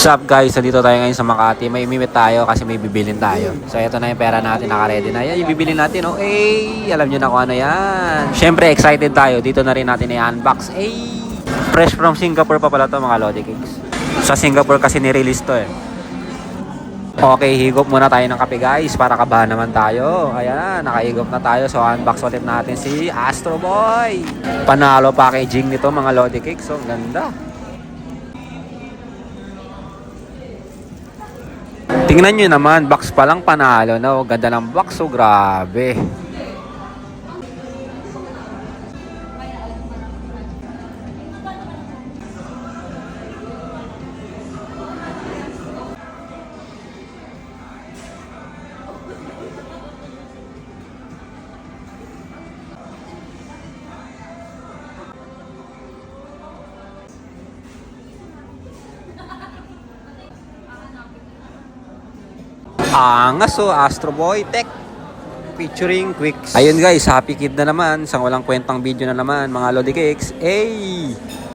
What's up guys? So dito tayo ngayon sa Makati. May imimit tayo kasi may bibilin tayo. So ito na yung pera natin, naka-ready na. Yan yung bibilin natin. Oh, alam nyo na kung ano yan. Siyempre excited tayo. Dito na rin natin i-unbox. Fresh from Singapore pa pala to mga Lodi Cakes. Sa Singapore kasi ni-release to eh. Okay, higop muna tayo ng kape guys para kabahan naman tayo. Ayan, nakahigop na tayo. So unbox ulit natin si Astro Boy. Panalo packaging nito mga Lodi Cakes. So ganda. Tingnan nyo naman, box pa lang panalo na. Ganda ng box, so grabe. Angas oh, Astro Boy Tech featuring Quicks. Ayun guys, happy kid na naman. Isang walang kwentang video na naman mga Lodi Cakes.